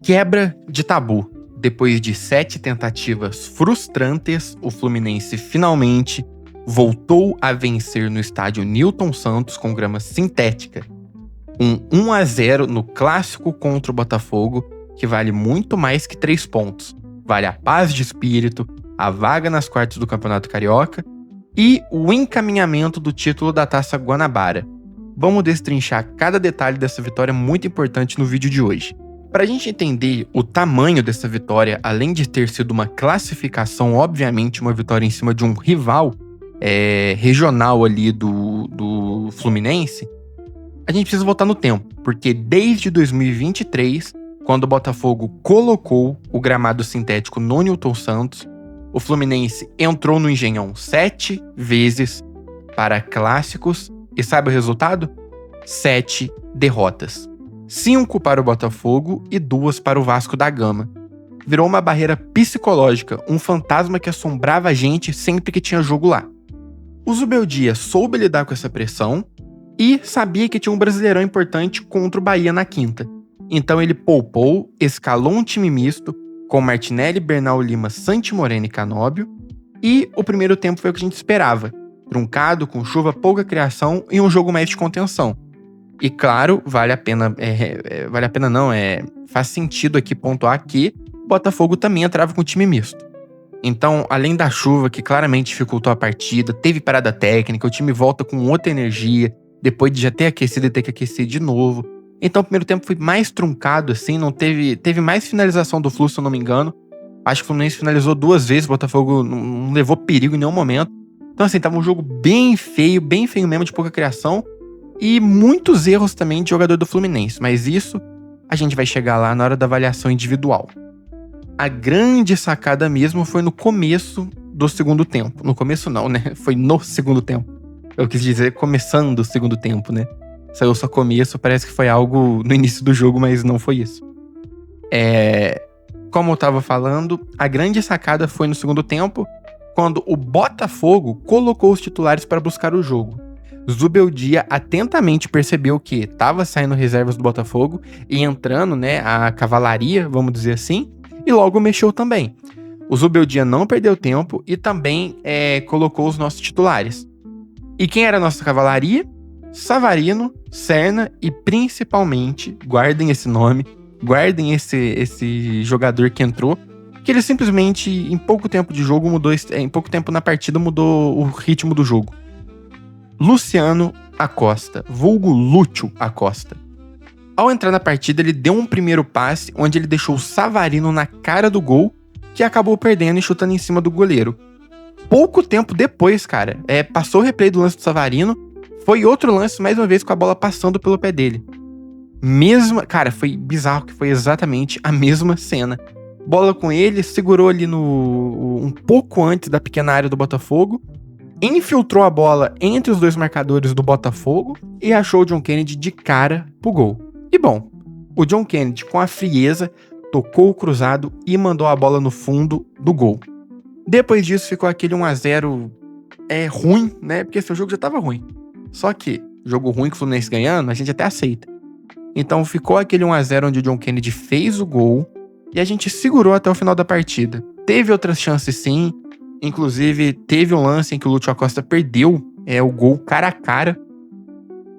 Quebra de tabu. Depois de 7 tentativas frustrantes, o Fluminense finalmente voltou a vencer no estádio Newton Santos com grama sintética. Um 1-0 no clássico contra o Botafogo, que vale muito mais que 3 pontos. Vale a paz de espírito, a vaga nas quartas do Campeonato Carioca e o encaminhamento do título da Taça Guanabara. Vamos destrinchar cada detalhe dessa vitória muito importante no vídeo de hoje. Para a gente entender o tamanho dessa vitória, além de ter sido uma classificação, obviamente uma vitória em cima de um rival regional ali do Fluminense, a gente precisa voltar no tempo, porque desde 2023, quando o Botafogo colocou o gramado sintético no Newton Santos, o Fluminense entrou no Engenhão 7 vezes para clássicos e sabe o resultado? 7 derrotas. 5 para o Botafogo e 2 para o Vasco da Gama. Virou uma barreira psicológica, um fantasma que assombrava a gente sempre que tinha jogo lá. O Zubeldia soube lidar com essa pressão e sabia que tinha um brasileirão importante contra o Bahia na quinta. Então ele poupou, escalou um time misto com Martinelli, Bernal Lima, Santi Moreno e Canóbio, e o primeiro tempo foi o que a gente esperava, truncado, com chuva, pouca criação e um jogo mais de contenção. E claro, faz sentido aqui pontuar que o Botafogo também entrava com time misto. Então, além da chuva, que claramente dificultou a partida, teve parada técnica, o time volta com outra energia, depois de já ter aquecido e ter que aquecer de novo. Então, o primeiro tempo foi mais truncado, assim, não teve mais finalização do Flu, se eu não me engano. Acho que o Fluminense finalizou 2 vezes, o Botafogo não levou perigo em nenhum momento. Então, assim, tava um jogo bem feio mesmo, de pouca criação. E muitos erros também de jogador do Fluminense, mas isso a gente vai chegar lá na hora da avaliação individual. A grande sacada mesmo foi no começo do segundo tempo. No começo não, né? Foi no segundo tempo. Eu quis dizer começando o segundo tempo, né? Saiu só começo, parece que foi algo no início do jogo, mas não foi isso. Como eu tava falando, a grande sacada foi no segundo tempo, quando o Botafogo colocou os titulares para buscar o jogo. Zubeldia atentamente percebeu que estava saindo reservas do Botafogo e entrando, né, a cavalaria, vamos dizer assim, e logo mexeu também. O Zubeldia não perdeu tempo e também colocou os nossos titulares. E quem era a nossa cavalaria? Savarino, Serna e principalmente, guardem esse nome, guardem esse jogador que entrou, que ele simplesmente, em pouco tempo de jogo, em pouco tempo na partida, mudou o ritmo do jogo. Luciano Acosta, vulgo Lúcio Acosta. Ao entrar na partida, ele deu um primeiro passe, onde ele deixou o Savarino na cara do gol, que acabou perdendo e chutando em cima do goleiro. Pouco tempo depois, cara, passou o replay do lance do Savarino, foi outro lance, mais uma vez, com a bola passando pelo pé dele. Cara, foi bizarro, que foi exatamente a mesma cena. Bola com ele, segurou ali um pouco antes da pequena área do Botafogo, infiltrou a bola entre os dois marcadores do Botafogo e achou o John Kennedy de cara pro gol. E bom, o John Kennedy, com a frieza, tocou o cruzado e mandou a bola no fundo do gol. Depois disso ficou aquele 1-0 ruim, né? Porque esse jogo já tava ruim. Só que, jogo ruim com o Fluminense ganhando, a gente até aceita. Então ficou aquele 1-0 onde o John Kennedy fez o gol e a gente segurou até o final da partida. Teve outras chances sim, inclusive teve um lance em que o Lúcio Acosta perdeu o gol cara a cara,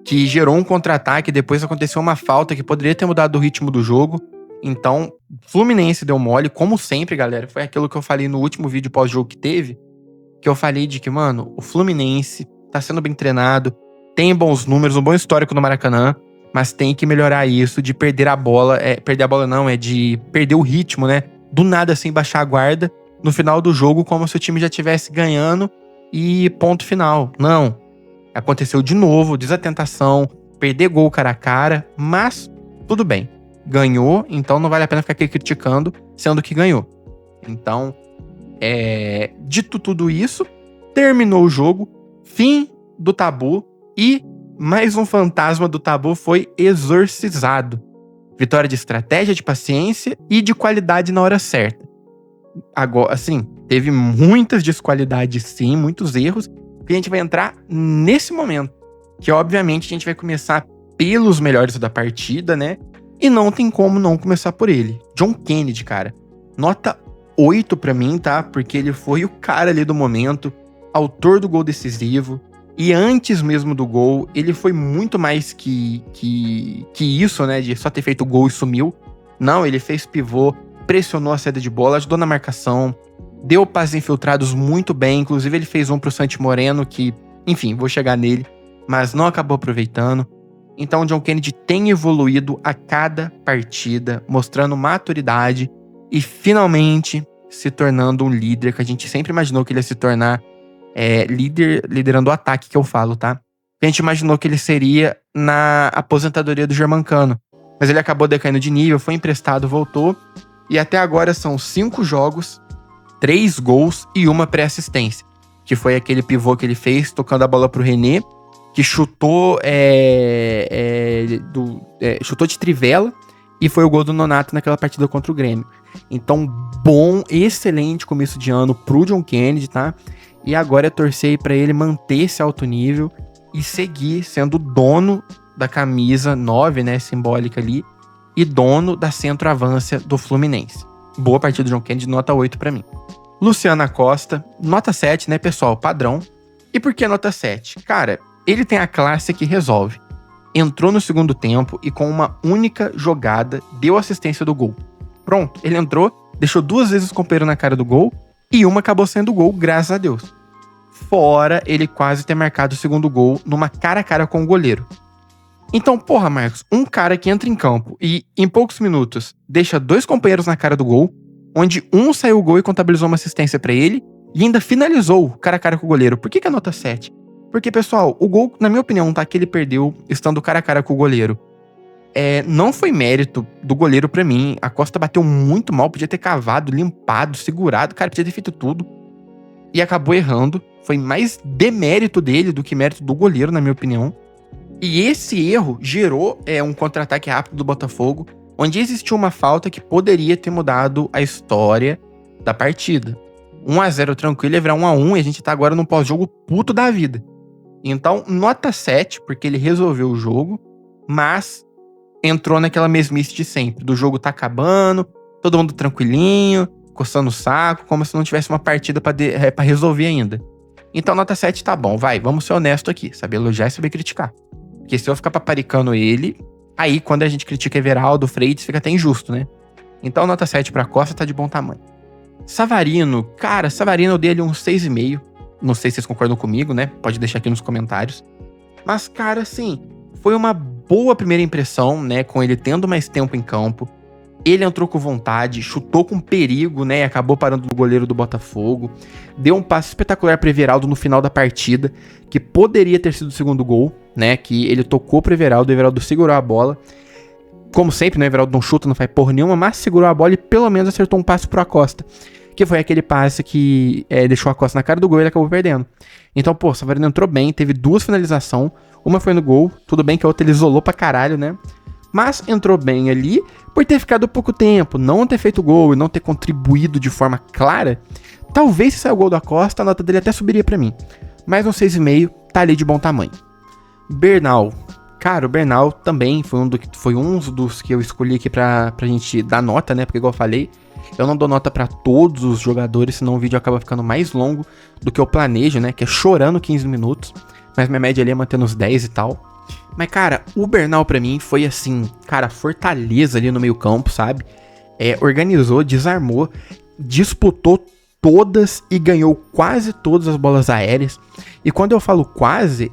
que gerou um contra-ataque, depois aconteceu uma falta que poderia ter mudado o ritmo do jogo. Então, Fluminense deu mole, como sempre, galera. Foi aquilo que eu falei no último vídeo pós-jogo que teve, que eu falei de que, mano, o Fluminense tá sendo bem treinado, tem bons números, um bom histórico no Maracanã, mas tem que melhorar isso de perder a bola. Perder a bola não, de perder o ritmo, né? Do nada, assim, baixar a guarda no final do jogo, como se o time já estivesse ganhando e ponto final. Não. Aconteceu de novo, desatentação, perder gol cara a cara, mas tudo bem. Ganhou, então não vale a pena ficar aqui criticando, sendo que ganhou. Então, dito tudo isso, terminou o jogo, fim do tabu e mais um fantasma do tabu foi exorcizado. Vitória de estratégia, de paciência e de qualidade na hora certa. Agora, assim, teve muitas desqualidades sim, muitos erros, que a gente vai entrar nesse momento. Que obviamente a gente vai começar pelos melhores da partida, né? E não tem como não começar por ele. John Kennedy, cara. Nota 8 pra mim, tá? Porque ele foi o cara ali do momento, autor do gol decisivo. E antes mesmo do gol, ele foi muito mais que isso, né? De só ter feito o gol e sumiu. Não, ele fez pivô, pressionou a saída de bola, ajudou na marcação, deu passes infiltrados muito bem. Inclusive, ele fez um pro Santi Moreno, que, enfim, vou chegar nele, mas não acabou aproveitando. Então, o John Kennedy tem evoluído a cada partida, mostrando maturidade e finalmente se tornando um líder que a gente sempre imaginou que ele ia se tornar. Liderando o ataque que eu falo, tá? A gente imaginou que ele seria na aposentadoria do Germancano, mas ele acabou decaindo de nível, foi emprestado, voltou, e até agora são 5 jogos, 3 gols e 1 pré-assistência, que foi aquele pivô que ele fez, tocando a bola pro René, que chutou chutou de trivela, e foi o gol do Nonato naquela partida contra o Grêmio. Então, bom, excelente começo de ano pro John Kennedy, tá? E agora é torcer pra ele manter esse alto nível e seguir sendo dono da camisa 9, né, simbólica ali, e dono da centroavância do Fluminense. Boa partida do John Kennedy, nota 8 pra mim. Luciano Acosta, nota 7, né, pessoal, padrão. E por que nota 7? Cara, ele tem a classe que resolve. Entrou no segundo tempo e com uma única jogada deu assistência do gol. Pronto, ele entrou, deixou 2 vezes o companheiro na cara do gol, e uma acabou sendo gol, graças a Deus. Fora ele quase ter marcado o segundo gol numa cara a cara com o goleiro. Então, porra, Marcos, um cara que entra em campo e, em poucos minutos, deixa 2 companheiros na cara do gol, onde um saiu o gol e contabilizou uma assistência pra ele, e ainda finalizou cara a cara com o goleiro. Por que a nota 7? Porque, pessoal, o gol, na minha opinião, tá, que ele perdeu estando cara a cara com o goleiro. Não foi mérito do goleiro pra mim. A Costa bateu muito mal, podia ter cavado, limpado, segurado, cara, podia ter feito tudo. E acabou errando. Foi mais demérito dele do que mérito do goleiro, na minha opinião. E esse erro gerou um contra-ataque rápido do Botafogo, onde existiu uma falta que poderia ter mudado a história da partida. 1-0 tranquilo ia virar 1-1 e a gente tá agora num pós-jogo puto da vida. Então, nota 7, porque ele resolveu o jogo, mas entrou naquela mesmice de sempre, do jogo tá acabando, todo mundo tranquilinho, coçando o saco, como se não tivesse uma partida pra resolver ainda. Então nota 7 tá bom, vamos ser honesto aqui, saber elogiar e saber criticar. Porque se eu ficar paparicando ele, aí quando a gente critica Everaldo, Freitas, fica até injusto, né? Então nota 7 pra Costa tá de bom tamanho. Savarino, cara, Savarino eu dei ali um 6,5, não sei se vocês concordam comigo, né? Pode deixar aqui nos comentários. Mas cara, assim, foi uma boa primeira impressão, né, com ele tendo mais tempo em campo. Ele entrou com vontade, chutou com perigo, né, e acabou parando o goleiro do Botafogo. Deu um passe espetacular para Everaldo no final da partida, que poderia ter sido o segundo gol, né, que ele tocou para o Everaldo segurou a bola. Como sempre, né, o Everaldo não chuta, não faz porra nenhuma, mas segurou a bola e pelo menos acertou um passe pro Acosta, que foi aquele passe que deixou a Acosta na cara do gol e ele acabou perdendo. Então, pô, o Savarino entrou bem, teve 2 finalizações, uma foi no gol, tudo bem que a outra ele isolou pra caralho, né? Mas entrou bem ali por ter ficado pouco tempo, não ter feito gol e não ter contribuído de forma clara. Talvez se sair o gol da Costa, a nota dele até subiria pra mim. Mas um 6,5 tá ali de bom tamanho. Bernal. Cara, o Bernal também foi um dos que eu escolhi aqui pra gente dar nota, né? Porque igual eu falei, eu não dou nota pra todos os jogadores, senão o vídeo acaba ficando mais longo do que eu planejo, né? Que é chorando 15 minutos. Mas minha média ali é mantendo uns 10 e tal. Mas, cara, o Bernal pra mim foi assim, cara, fortaleza ali no meio campo, sabe? Organizou, desarmou, disputou todas e ganhou quase todas as bolas aéreas. E quando eu falo quase,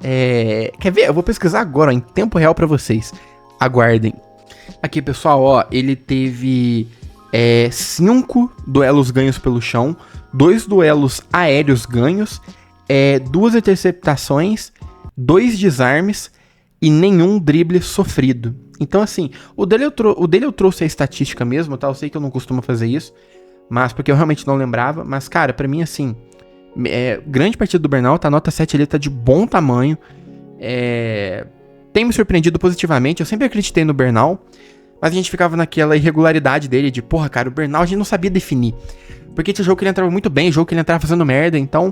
quer ver? Eu vou pesquisar agora, ó, em tempo real pra vocês. Aguardem. Aqui, pessoal, ó, ele teve 5 duelos ganhos pelo chão, 2 duelos aéreos ganhos, 2 interceptações, 2 desarmes e nenhum drible sofrido. Então, assim, o dele eu trouxe a estatística mesmo, tá? Eu sei que eu não costumo fazer isso, mas porque eu realmente não lembrava. Mas, cara, pra mim, assim, grande partida do Bernal, tá? A nota 7 ali tá de bom tamanho. Tem me surpreendido positivamente. Eu sempre acreditei no Bernal, mas a gente ficava naquela irregularidade dele de, porra, cara, o Bernal a gente não sabia definir. Porque tinha jogo que ele entrava muito bem, jogo que ele entrava fazendo merda. Então,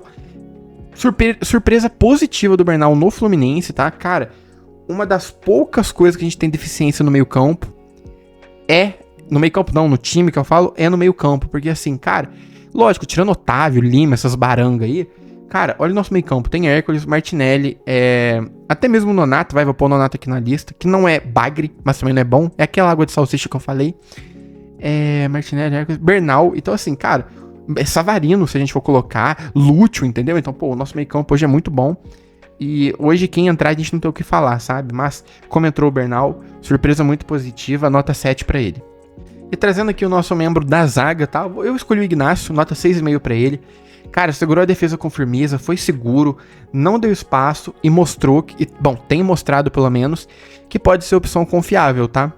surpresa positiva do Bernal no Fluminense, tá? Cara, uma das poucas coisas que a gente tem deficiência no meio campo é no meio campo não, no time que eu falo, é no meio campo, porque assim, cara, lógico, tirando Otávio, Lima, essas barangas aí, cara, olha o nosso meio campo, tem Hércules, Martinelli, até mesmo o Nonato, vou pôr o Nonato aqui na lista, que não é bagre, mas também não é bom, é aquela água de salsicha que eu falei, Martinelli, Hércules, Bernal, então assim, cara, Savarino, se a gente for colocar, Lúcio, entendeu? Então, pô, o nosso meio campo hoje é muito bom, e hoje quem entrar a gente não tem o que falar, sabe? Mas, como entrou o Bernal, surpresa muito positiva, nota 7 pra ele. E trazendo aqui o nosso membro da zaga, tá? Eu escolhi o Ignacio, nota 6,5 pra ele. Cara, segurou a defesa com firmeza, foi seguro, não deu espaço e mostrou que, bom, tem mostrado pelo menos, que pode ser opção confiável, tá?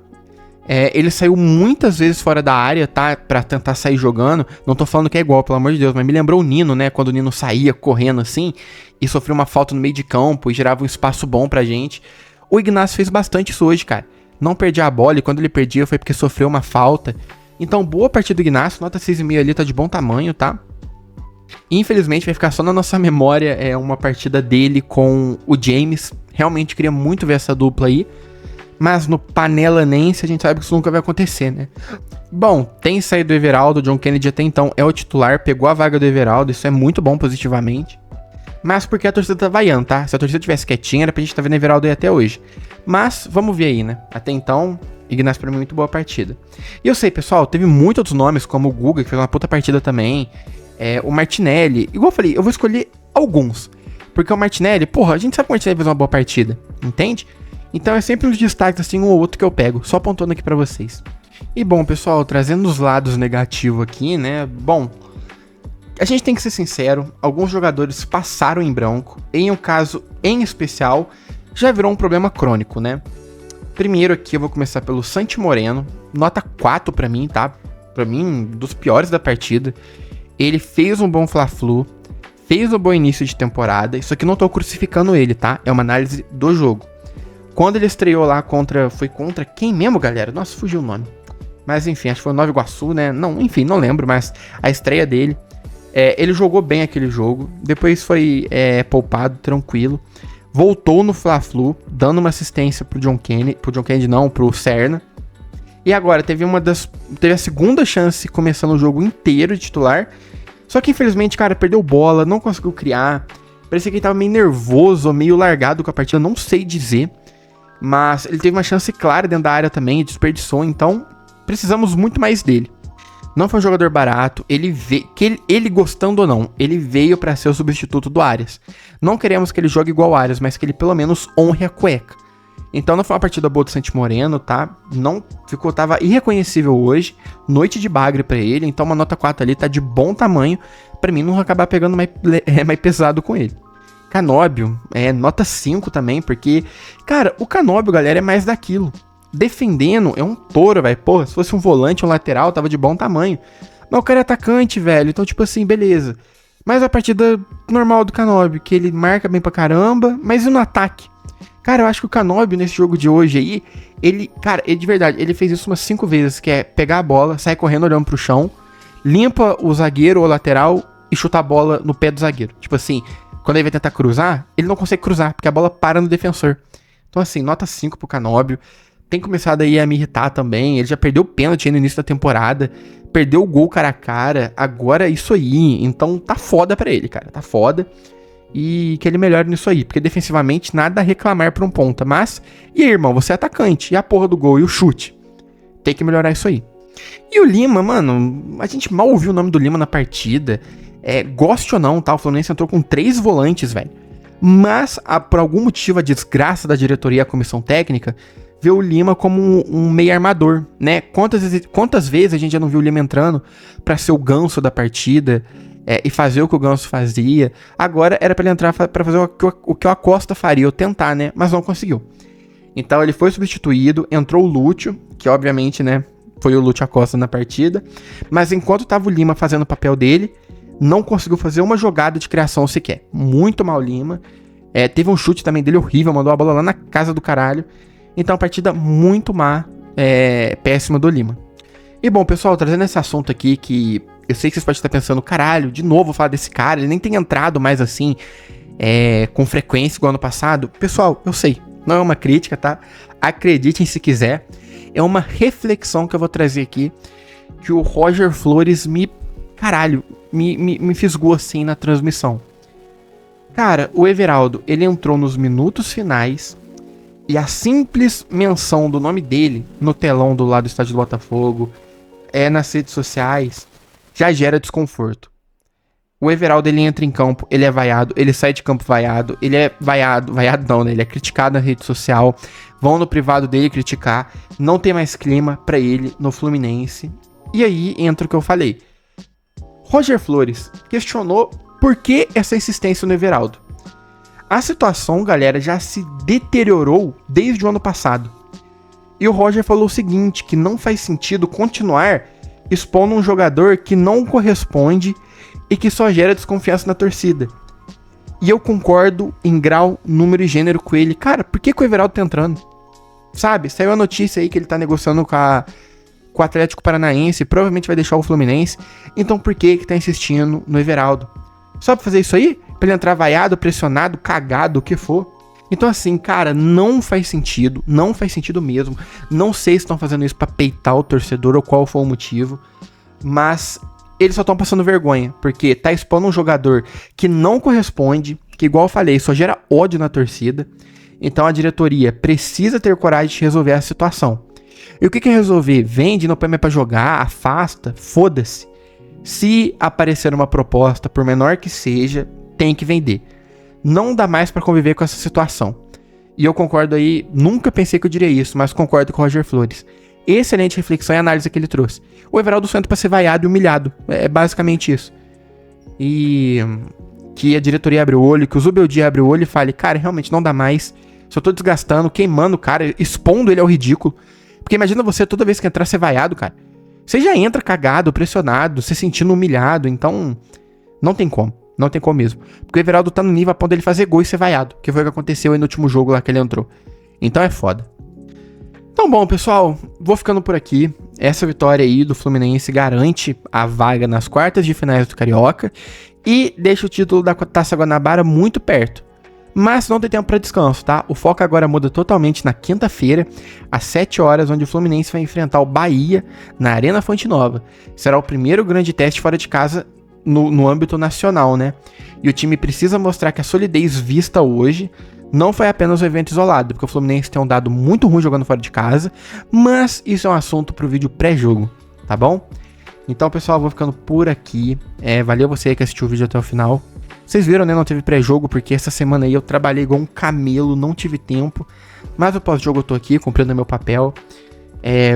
Ele saiu muitas vezes fora da área, tá? Pra tentar sair jogando. Não tô falando que é igual, pelo amor de Deus, mas me lembrou o Nino, né? Quando o Nino saía correndo assim e sofreu uma falta no meio de campo e gerava um espaço bom pra gente. O Ignacio fez bastante isso hoje, cara. Não perdia a bola e quando ele perdia foi porque sofreu uma falta. Então, boa partida do Ignacio, nota 6,5 ali, tá de bom tamanho, tá? Infelizmente vai ficar só na nossa memória uma partida dele com o James. Realmente queria muito ver essa dupla aí. Mas no panelanense a gente sabe que isso nunca vai acontecer, né? Bom, tem saído do Everaldo, o John Kennedy até então é o titular, pegou a vaga do Everaldo, isso é muito bom positivamente. Mas porque a torcida tá vaiando, tá? Se a torcida tivesse quietinha, era pra gente tá vendo o Everaldo aí até hoje. Mas, vamos ver aí, né? Até então, Ignacio pra mim muito boa partida. E eu sei, pessoal, teve muitos outros nomes, como o Guga, que fez uma puta partida também. O Martinelli. Igual eu falei, eu vou escolher alguns. Porque o Martinelli, porra, a gente sabe que o Martinelli fez uma boa partida, entende? Então é sempre uns destaques assim, um ou outro que eu pego, só apontando aqui pra vocês. E bom, pessoal, trazendo os lados negativos aqui, né? Bom, a gente tem que ser sincero, alguns jogadores passaram em branco, em um caso em especial, já virou um problema crônico, né? Primeiro aqui eu vou começar pelo Santi Moreno, nota 4 pra mim, tá? Pra mim, dos piores da partida. Ele fez um bom Fla-Flu, fez um bom início de temporada, isso aqui não tô crucificando ele, tá? É uma análise do jogo. Quando ele estreou lá foi contra quem mesmo, galera? Nossa, fugiu o nome. Mas enfim, acho que foi o Nova Iguaçu, né? Não, enfim, não lembro, mas a estreia dele. Ele jogou bem aquele jogo. Depois foi poupado, tranquilo. Voltou no Fla-Flu, dando uma assistência pro John Kennedy não, pro Serna. E agora, teve a segunda chance começando o jogo inteiro de titular. Só que infelizmente, cara, perdeu bola, não conseguiu criar. Parecia que ele tava meio nervoso, meio largado com a partida, não sei dizer. Mas ele teve uma chance clara dentro da área também, desperdiçou, então precisamos muito mais dele. Não foi um jogador barato, ele gostando ou não, ele veio para ser o substituto do Arias. Não queremos que ele jogue igual o Arias, mas que ele pelo menos honre a cueca. Então não foi uma partida boa do Santi Moreno, tá? Tava irreconhecível hoje, noite de bagre pra ele, então uma nota 4 ali tá de bom tamanho, pra mim não vou acabar pegando mais pesado com ele. Canóbio, nota 5 também, porque, cara, o Canóbio, galera, é mais daquilo. Defendendo, é um touro, velho. Pô, se fosse um volante, um lateral, tava de bom tamanho. Mas o cara é atacante, velho, então, tipo assim, beleza. Mas a partida normal do Canóbio, que ele marca bem pra caramba, mas e no ataque? Cara, eu acho que o Canóbio, nesse jogo de hoje aí, ele de verdade, ele fez isso umas 5 vezes, que é pegar a bola, sair correndo olhando pro chão, limpa o zagueiro ou o lateral e chutar a bola no pé do zagueiro. Tipo assim, quando ele vai tentar cruzar, ele não consegue cruzar, porque a bola para no defensor. Então assim, nota 5 pro Canóbio. Tem começado aí a me irritar também. Ele já perdeu o pênalti aí no início da temporada. Perdeu o gol cara a cara. Agora isso aí. Então tá foda pra ele, cara. Tá foda. E que ele melhore nisso aí. Porque defensivamente nada a reclamar pra um ponta. Mas, e aí, irmão? Você é atacante. E a porra do gol e o chute? Tem que melhorar isso aí. E o Lima, mano. A gente mal ouviu o nome do Lima na partida. Goste ou não, tá? O Fluminense entrou com 3 volantes, velho. Mas, por algum motivo, a desgraça da diretoria e a comissão técnica vê o Lima como um meio armador, né? Quantas vezes a gente já não viu o Lima entrando pra ser o ganso da partida e fazer o que o Ganso fazia. Agora era pra ele entrar pra fazer o que o Acosta faria, ou tentar, né? Mas não conseguiu. Então ele foi substituído, entrou o Lúcio, que obviamente, né, foi o Lúcio Acosta na partida. Mas enquanto tava o Lima fazendo o papel dele, não conseguiu fazer uma jogada de criação sequer. Muito mal Lima. Teve um chute também dele horrível, mandou a bola lá na casa do caralho. Então, partida muito má, péssima do Lima. E bom, pessoal, trazendo esse assunto aqui que eu sei que vocês podem estar pensando, caralho, de novo falar desse cara, ele nem tem entrado mais assim, com frequência igual ano passado. Pessoal, eu sei, não é uma crítica, tá? Acreditem se quiser. é uma reflexão que eu vou trazer aqui, que o Roger Flores me fisgou assim na transmissão. Cara, o Everaldo, ele entrou nos minutos finais e a simples menção do nome dele no telão do lado do estádio do Botafogo, nas redes sociais, já gera desconforto. O Everaldo, ele entra em campo, ele é vaiado, ele sai de campo vaiado, ele é vaiado não, né? Ele é criticado na rede social, vão no privado dele criticar, não tem mais clima pra ele no Fluminense. E aí entra o que eu falei. Roger Flores questionou por que essa insistência no Everaldo. A situação, galera, já se deteriorou desde o ano passado. E o Roger falou o seguinte, que não faz sentido continuar expondo um jogador que não corresponde e que só gera desconfiança na torcida. E eu concordo em grau, número e gênero com ele. Cara, por que o Everaldo tá entrando? Sabe, saiu a notícia aí que ele tá negociando com o Atlético Paranaense, provavelmente vai deixar o Fluminense. Então por que tá insistindo no Everaldo? Só pra fazer isso aí? Pra ele entrar vaiado, pressionado, cagado, o que for? Então assim, cara, não faz sentido mesmo. Não sei se estão fazendo isso pra peitar o torcedor ou qual foi o motivo, mas eles só estão passando vergonha, porque tá expondo um jogador que não corresponde, que igual eu falei, só gera ódio na torcida. Então a diretoria precisa ter coragem de resolver a situação. E o que é resolver? Vende, não põe mais pra jogar, afasta, foda-se. Se aparecer uma proposta, por menor que seja, tem que vender. Não dá mais pra conviver com essa situação. E eu concordo aí, nunca pensei que eu diria isso, mas concordo com o Roger Flores. Excelente reflexão e análise que ele trouxe. O Everaldo só entra pra ser vaiado e humilhado. É basicamente isso. E que a diretoria abre o olho, que o Zubeldia abre o olho e fale, cara, realmente não dá mais. Só tô desgastando, queimando o cara, expondo ele ao ridículo. Porque imagina você toda vez que entrar ser vaiado, cara. Você já entra cagado, pressionado, se sentindo humilhado. Então, não tem como. Não tem como mesmo. Porque o Everaldo tá no nível a ponto dele fazer gol e ser vaiado. Que foi o que aconteceu aí no último jogo lá que ele entrou. Então é foda. Então bom, pessoal, vou ficando por aqui. Essa vitória aí do Fluminense garante a vaga nas quartas de finais do Carioca e deixa o título da Taça Guanabara muito perto. Mas não tem tempo para descanso, tá? O foco agora muda totalmente na quinta-feira, às 7 horas, onde o Fluminense vai enfrentar o Bahia na Arena Fonte Nova. Será o primeiro grande teste fora de casa no âmbito nacional, né? E o time precisa mostrar que a solidez vista hoje não foi apenas um evento isolado, porque o Fluminense tem um dado muito ruim jogando fora de casa, mas isso é um assunto pro vídeo pré-jogo, tá bom? Então, pessoal, eu vou ficando por aqui. Valeu você que assistiu o vídeo até o final. Vocês viram, né? Não teve pré-jogo, porque essa semana aí eu trabalhei igual um camelo, não tive tempo. Mas o pós-jogo eu tô aqui, cumprindo meu papel.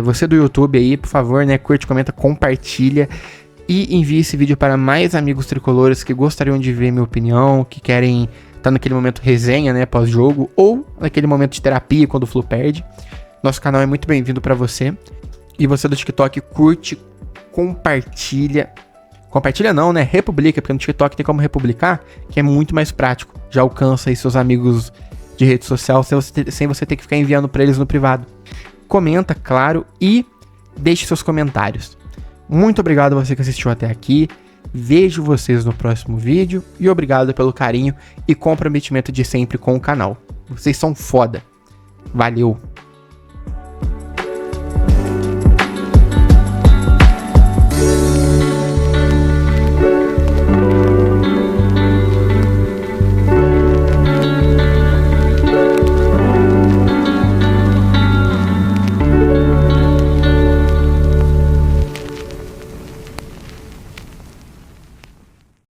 Você do YouTube aí, por favor, né? Curte, comenta, compartilha. E envie esse vídeo para mais amigos tricolores que gostariam de ver minha opinião, que querem estar naquele momento resenha, né? Pós-jogo, ou naquele momento de terapia, quando o Flu perde. Nosso canal é muito bem-vindo para você. E você do TikTok, curte, compartilha. Compartilha não, né? Republica, porque no TikTok tem como republicar, que é muito mais prático. Já alcança aí seus amigos de rede social sem você ter que ficar enviando pra eles no privado. Comenta, claro, e deixe seus comentários. Muito obrigado a você que assistiu até aqui. Vejo vocês no próximo vídeo e obrigado pelo carinho e comprometimento de sempre com o canal. Vocês são foda. Valeu!